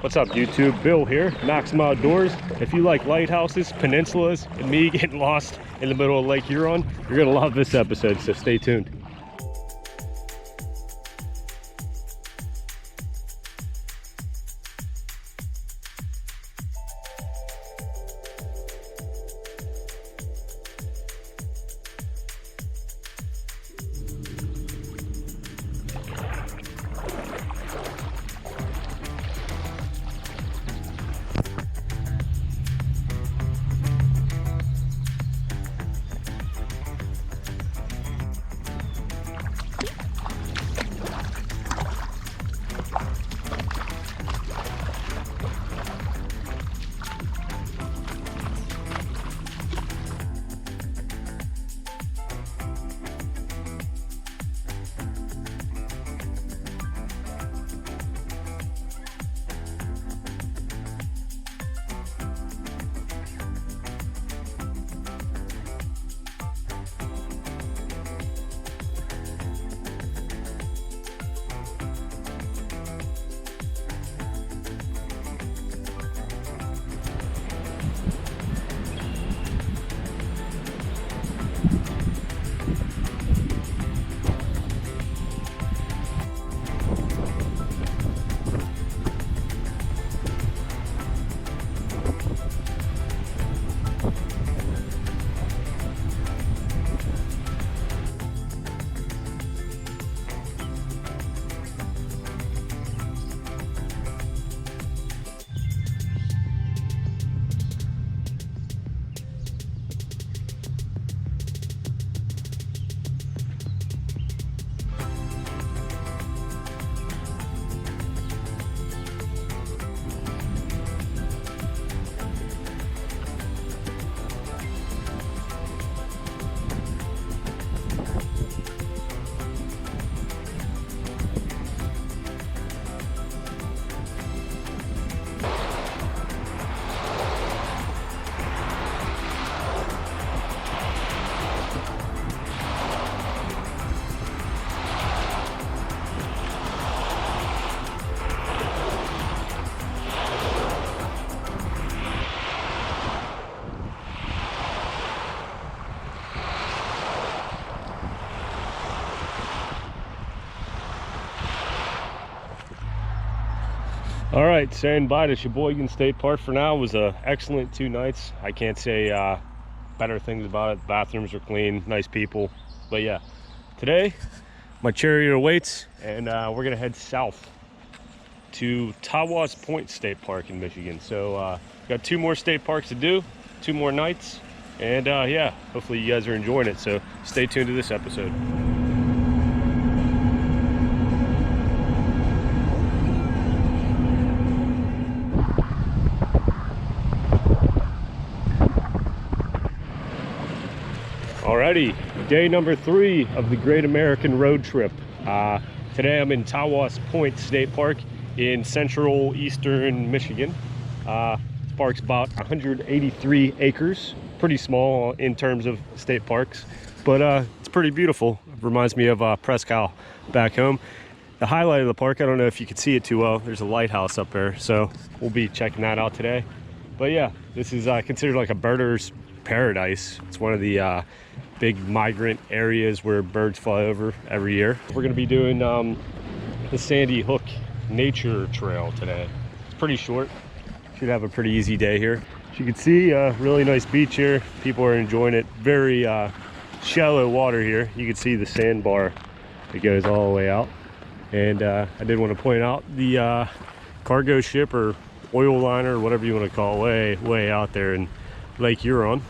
What's up, YouTube? Bill here, Maksim Outdoors. If you like lighthouses, peninsulas, and me getting lost in the middle of Lake Huron, you're gonna love this episode, so stay tuned. All right, saying bye to Sheboygan State Park for now. It was an excellent 2 nights. I can't say better things about it. Bathrooms are clean, nice people. But yeah, today my chariot awaits, and we're gonna head south to Tawas Point State Park in Michigan. So got 2 more state parks to do, 2 more nights, and yeah, hopefully you guys are enjoying it. So stay tuned to this episode. Alrighty, day number 3 of the Great American Road Trip. Today I'm in Tawas Point State Park in central eastern Michigan. This park's about 183 acres, pretty small in terms of state parks, but it's pretty beautiful. It reminds me of Presque back home. The highlight of the park, I don't know if you can see it too well, there's a lighthouse up there, so we'll be checking that out today. But yeah, this is considered like a birder's paradise. It's one of the big migrant areas where birds fly over every year. We're going to be doing the Sandy Hook Nature Trail today. It's pretty short. Should have a pretty easy day here. As you can see, really nice beach here. People are enjoying it. Very shallow water here. You can see the sandbar that goes all the way out. And I did want to point out the cargo ship or oil liner, or whatever you want to call it, way out there in Lake Huron.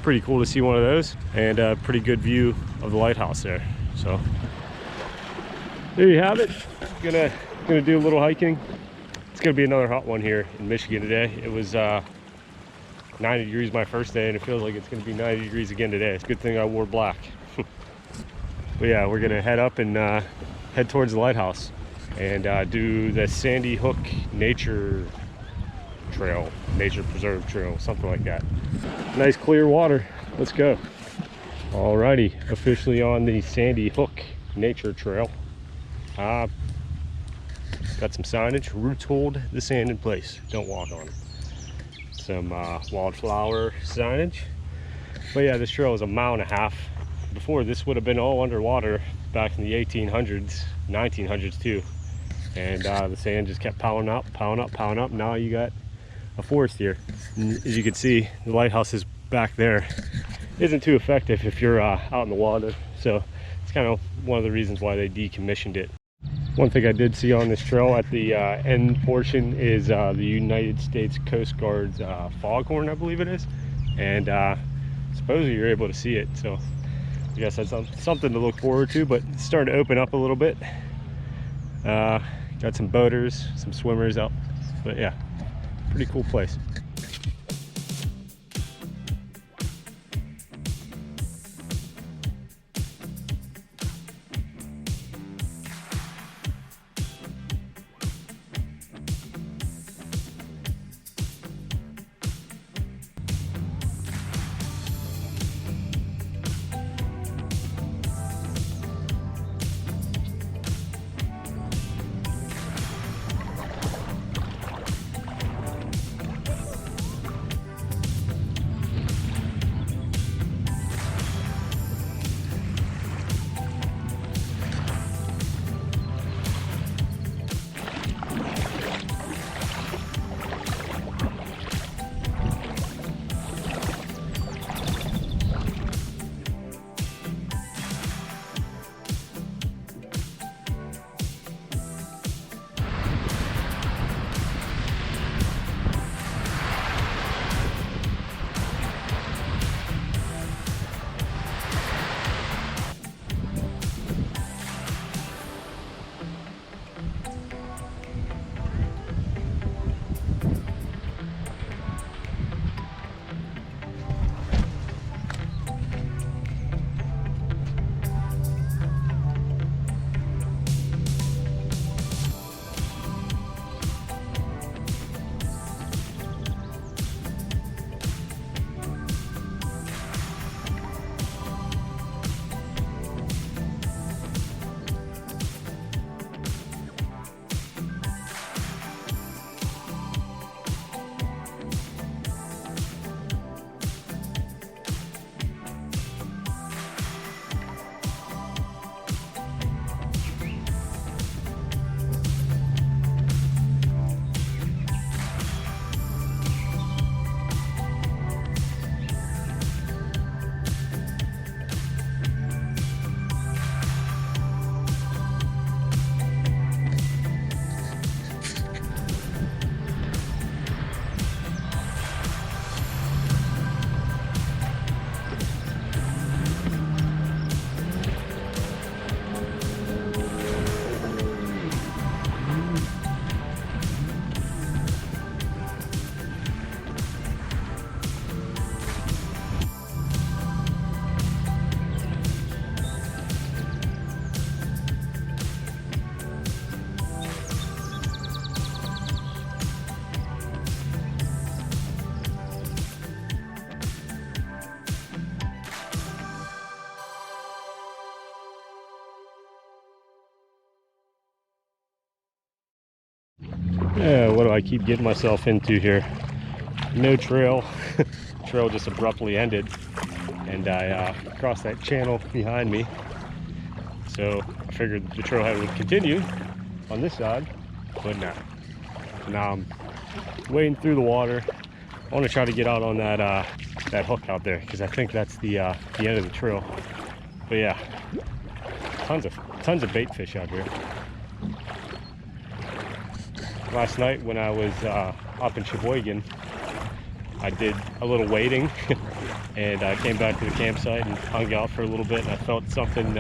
Pretty cool to see one of those, and a pretty good view of the lighthouse there. So there you have it. Gonna do a little hiking. It's gonna be another hot one here in Michigan today. It was 90 degrees my first day, and it feels like it's gonna be 90 degrees again today. It's a good thing I wore black. But yeah, we're gonna head up and head towards the lighthouse and do the Sandy Hook Nature Trail, Nature Preserve Trail, something like that. Nice clear water. Let's go. Alrighty, officially on the Sandy Hook Nature Trail. got some signage: roots hold the sand in place, don't walk on it. Some wildflower signage. But yeah, this trail is a mile and a half. Before, this would have been all underwater back in the 1800s, 1900s too. And the sand just kept piling up, piling up, piling up. Now you got a forest here. And as you can see, the lighthouse is back there. Isn't too effective if you're out in the water. So it's kind of one of the reasons why they decommissioned it. One thing I did see on this trail at the end portion is the United States Coast Guard's foghorn, I believe it is. And supposedly you're able to see it. So I guess that's something to look forward to, but it's starting to open up a little bit. Got some boaters, some swimmers up, but yeah, pretty cool place. Yeah, what do I keep getting myself into here? No trail. Trail just abruptly ended, and I crossed that channel behind me. So I figured the trailhead would continue on this side, but no. Now I'm wading through the water. I want to try to get out on that that hook out there, because I think that's the end of the trail. But yeah, tons of bait fish out here. Last night when I was up in Sheboygan, I did a little wading and I came back to the campsite and hung out for a little bit, and I felt something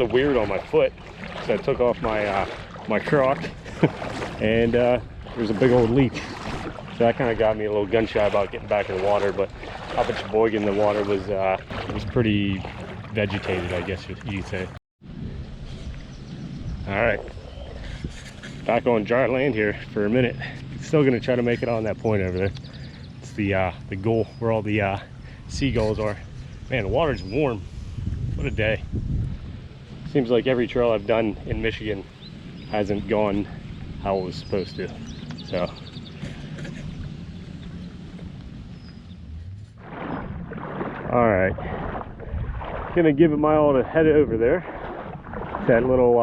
weird on my foot. So I took off my croc and there was a big old leech. So that kind of got me a little gun shy about getting back in the water. But up in Sheboygan, the water was pretty vegetated, I guess you'd say. All right, back on dry land here for a minute. Still gonna try to make it on that point over there. It's the goal where all the seagulls are. Man, the water's warm. What a day. Seems like every trail I've done in Michigan hasn't gone how it was supposed to. So all right, gonna give it my all to head over there to that little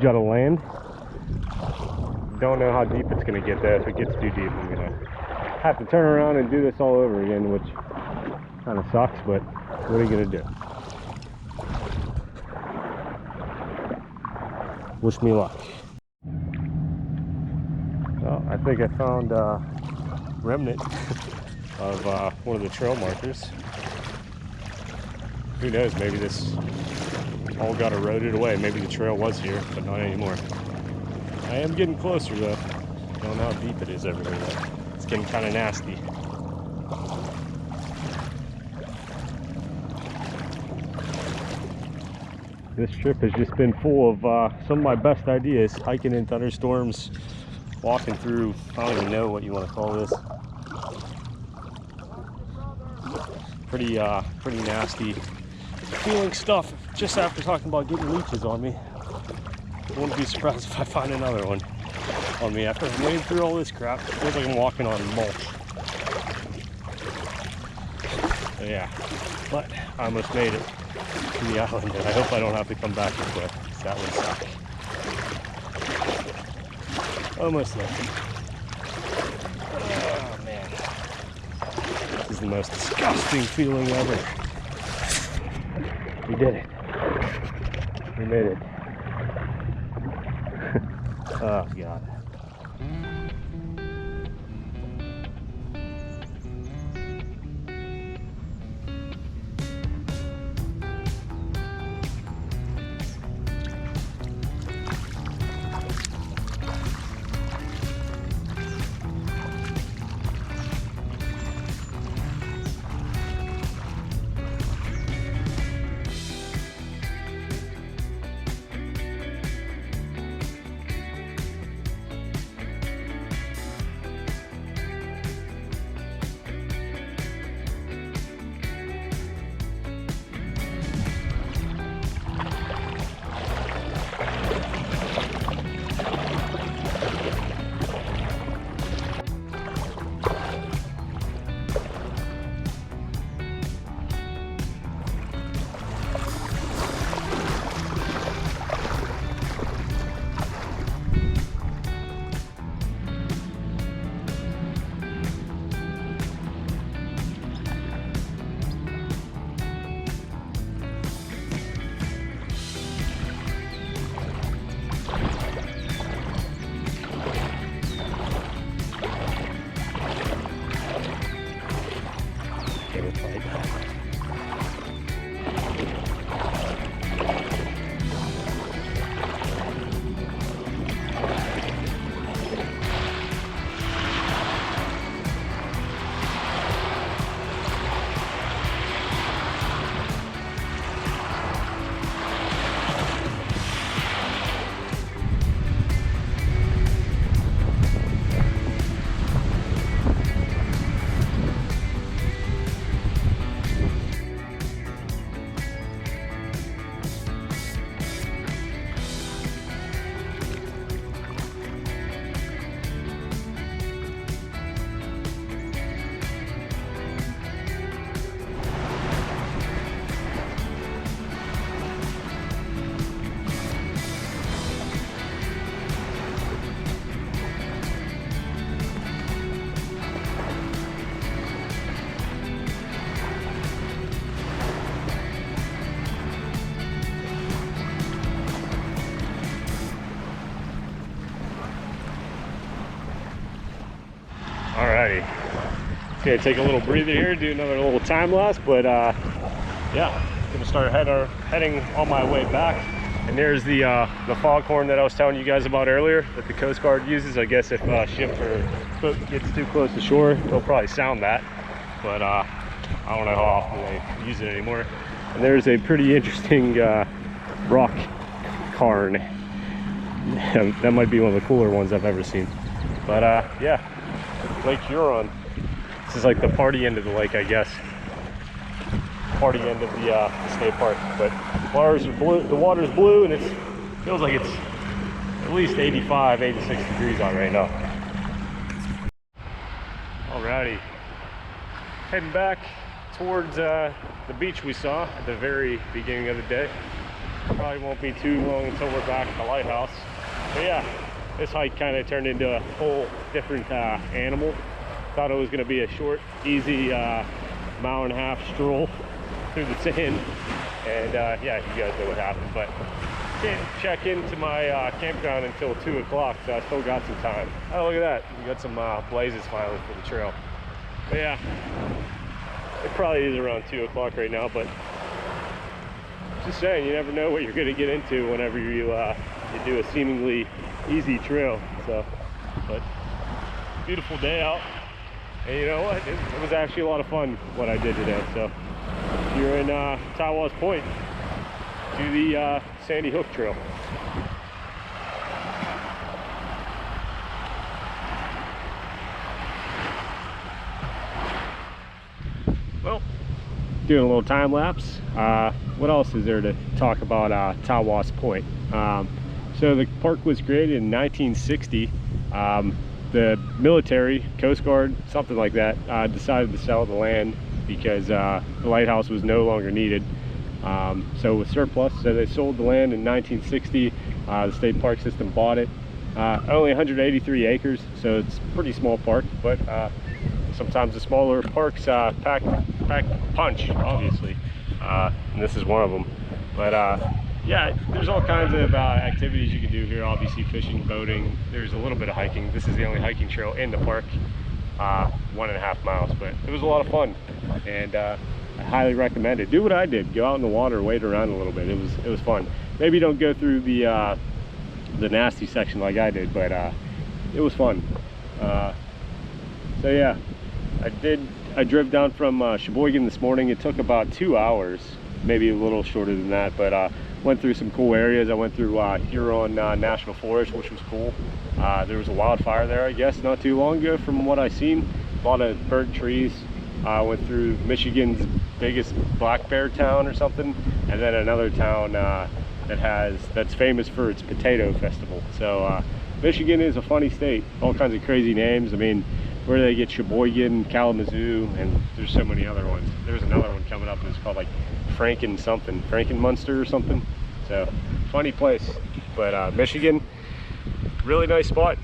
jut of land. Don't know how deep it's gonna get there. If it gets too deep, I'm gonna have to turn around and do this all over again, which kind of sucks, but what are you gonna do? Wish me luck. Well, I think I found a remnant of one of the trail markers. Who knows, maybe this all got eroded away. Maybe the trail was here, but not anymore. I am getting closer though. Don't know how deep it is over here though. It's getting kind of nasty. This trip has just been full of some of my best ideas. Hiking in thunderstorms, walking through, I don't even know what you want to call this. Pretty nasty feeling stuff just after talking about getting leeches on me. I wouldn't be surprised if I find another one on me after I've waded through all this crap. It feels like I'm walking on mulch. So yeah, but I almost made it to the island, and I hope I don't have to come back this way, because that would suck. Almost there. Oh man, this is the most disgusting feeling ever. We did it. We made it. Oh God. Alrighty, gonna take a little breather here, do another little time lapse, but yeah, gonna start heading on my way back. And there's the foghorn that I was telling you guys about earlier that the Coast Guard uses. I guess if a ship or boat gets too close to shore, they'll probably sound that, but I don't know how often they use it anymore. And there's a pretty interesting rock cairn. That might be one of the cooler ones I've ever seen. But yeah, Lake Huron. This is like the party end of the lake, I guess. Party end of the state park. But the water's blue, and it feels like it's at least 85, 86 degrees out right now. Alrighty, heading back towards the beach we saw at the very beginning of the day. Probably won't be too long until we're back at the lighthouse. But yeah, this hike kind of turned into a whole different animal. Thought it was going to be a short, easy mile and a half stroll through the sand, and yeah, you guys know what happened. But can't check into my campground until 2 o'clock, so I still got some time. Oh, look at that, we got some blazes finally for the trail. But yeah, it probably is around 2 o'clock right now, but just saying, you never know what you're going to get into whenever you do a seemingly easy trail. So, but beautiful day out, and you know what, it was actually a lot of fun what I did today. So if you're in Tawas Point, do the Sandy Hook Trail. Well, doing a little time lapse. What else is there to talk about Tawas Point? So the park was created in 1960. The military, Coast Guard, something like that, decided to sell the land because the lighthouse was no longer needed. So it was surplus, so they sold the land in 1960. The state park system bought it. Only 183 acres, so it's a pretty small park, but sometimes the smaller parks pack punch, obviously, and this is one of them. But yeah, there's all kinds of activities you can do here. Obviously fishing, boating, there's a little bit of hiking. This is the only hiking trail in the park, 1.5 miles, but it was a lot of fun, and I highly recommend it. Do what I did, go out in the water, wade around a little bit. It was fun. Maybe don't go through the nasty section like I did, but it was fun. So yeah, I drove down from Sheboygan this morning. It took about 2 hours, maybe a little shorter than that, but went through some cool areas. I went through Huron National Forest, which was cool. There was a wildfire there, I guess, not too long ago from what I've seen. A lot of burnt trees. Went through Michigan's biggest black bear town or something, and then another town that's famous for its potato festival. So Michigan is a funny state, all kinds of crazy names. I mean, where do they get Sheboygan, Kalamazoo, and there's so many other ones. There's another one coming up that's called like Frankenmunster or something. So funny place. But Michigan, really nice spot.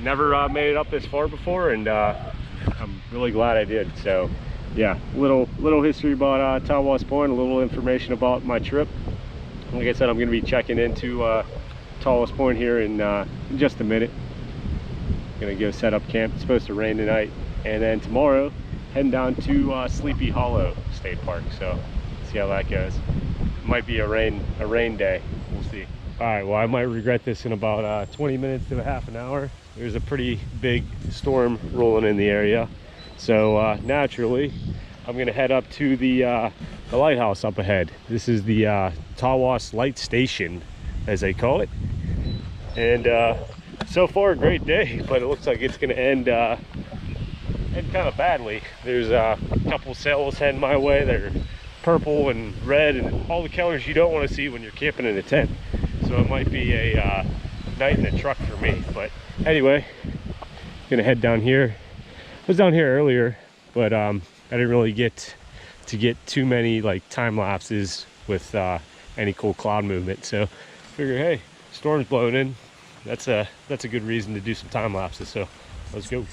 Never made it up this far before, and I'm really glad I did. So yeah, little history about Tawas Point, a little information about my trip. Like I said, I'm going to be checking into Tawas Point here in just a minute. Gonna go set up camp. It's supposed to rain tonight, and then tomorrow heading down to Sleepy Hollow State Park. So see how that goes. Might be a rain day, we'll see. All right, well, I might regret this in about 20 minutes to a half an hour. There's a pretty big storm rolling in the area, so naturally I'm gonna head up to the lighthouse up ahead. This is the Tawas Light Station, as they call it, and so far a great day, but it looks like it's gonna end kind of badly. There's a couple sails heading my way. They're purple and red and all the colors you don't want to see when you're camping in a tent, so it might be a night in the truck for me. But anyway, gonna head down here. I was down here earlier, but I didn't really get too many like time lapses with any cool cloud movement, so figure, hey, storm's blowing in, that's a good reason to do some time lapses. So let's go.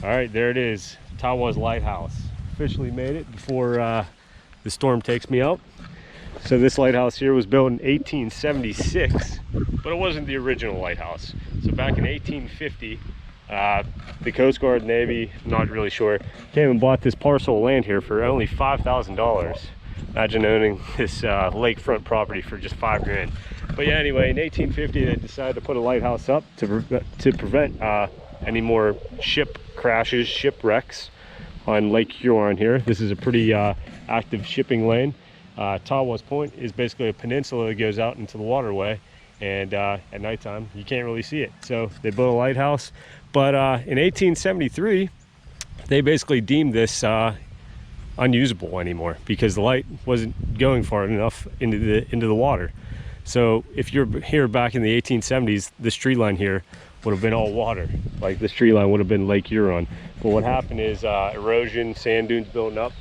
All right, there it is, Tawas Lighthouse. Officially made it before the storm takes me out. So this lighthouse here was built in 1876, but it wasn't the original lighthouse. So back in 1850, the Coast Guard, Navy, not really sure, came and bought this parcel of land here for only $5,000. Imagine owning this lakefront property for just $5 grand. But yeah, anyway, in 1850 they decided to put a lighthouse up to prevent any more ship crashes, shipwrecks on Lake Huron here. This is a pretty active shipping lane. Tawas Point is basically a peninsula that goes out into the waterway, and at nighttime you can't really see it. So they built a lighthouse, but in 1873 they basically deemed this unusable anymore because the light wasn't going far enough into the water. So if you're here back in the 1870s, this tree line here would have been all water. Like this tree line would have been Lake Huron. But what happened is erosion, sand dunes building up.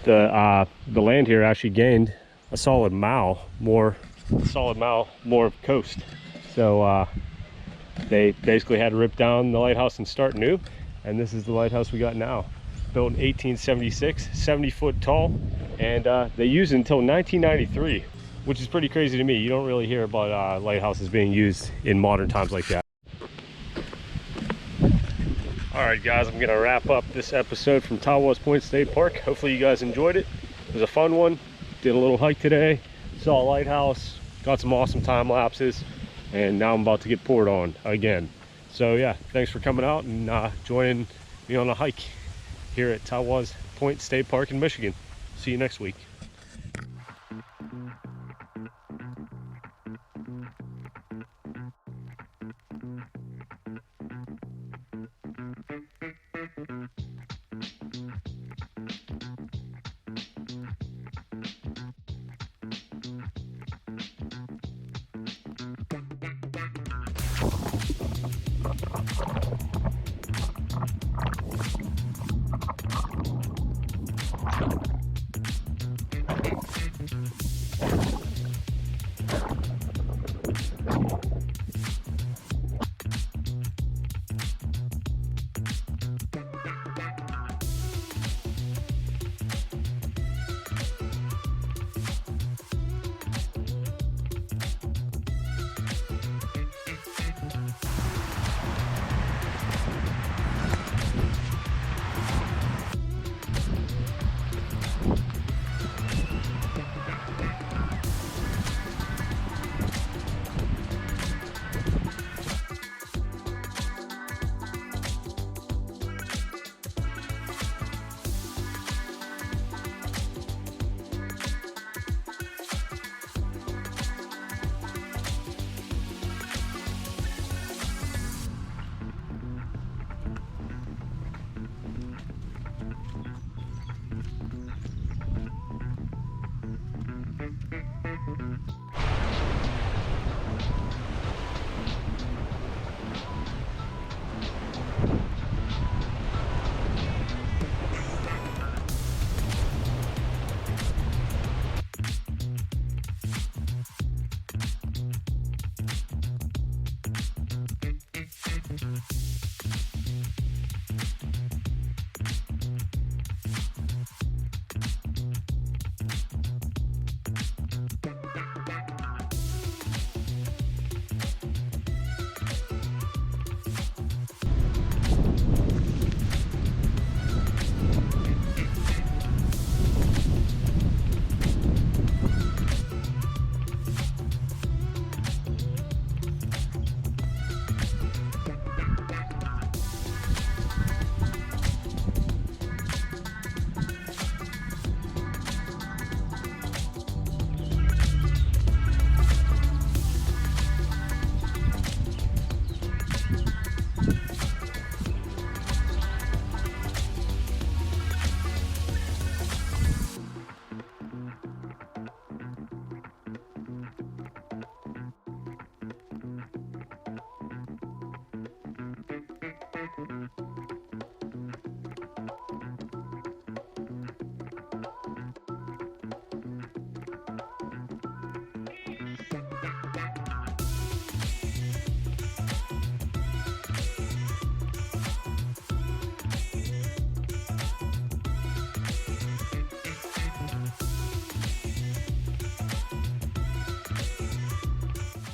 The land here actually gained a solid mile more of coast. So they basically had to rip down the lighthouse and start new. And this is the lighthouse we got now. Built in 1876, 70 foot tall, and they used it until 1993, which is pretty crazy to me. You don't really hear about lighthouses being used in modern times like that. All right, guys, I'm gonna wrap up this episode from Tawas Point State Park. Hopefully you guys enjoyed it. It was a fun one. Did a little hike today, saw a lighthouse, got some awesome time lapses, and now I'm about to get poured on again. So yeah, thanks for coming out and joining me on a hike here at Tawas Point State Park in Michigan. See you next week.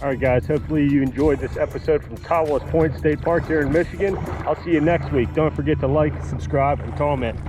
All right, guys, hopefully you enjoyed this episode from Tawas Point State Park here in Michigan. I'll see you next week. Don't forget to like, subscribe, and comment.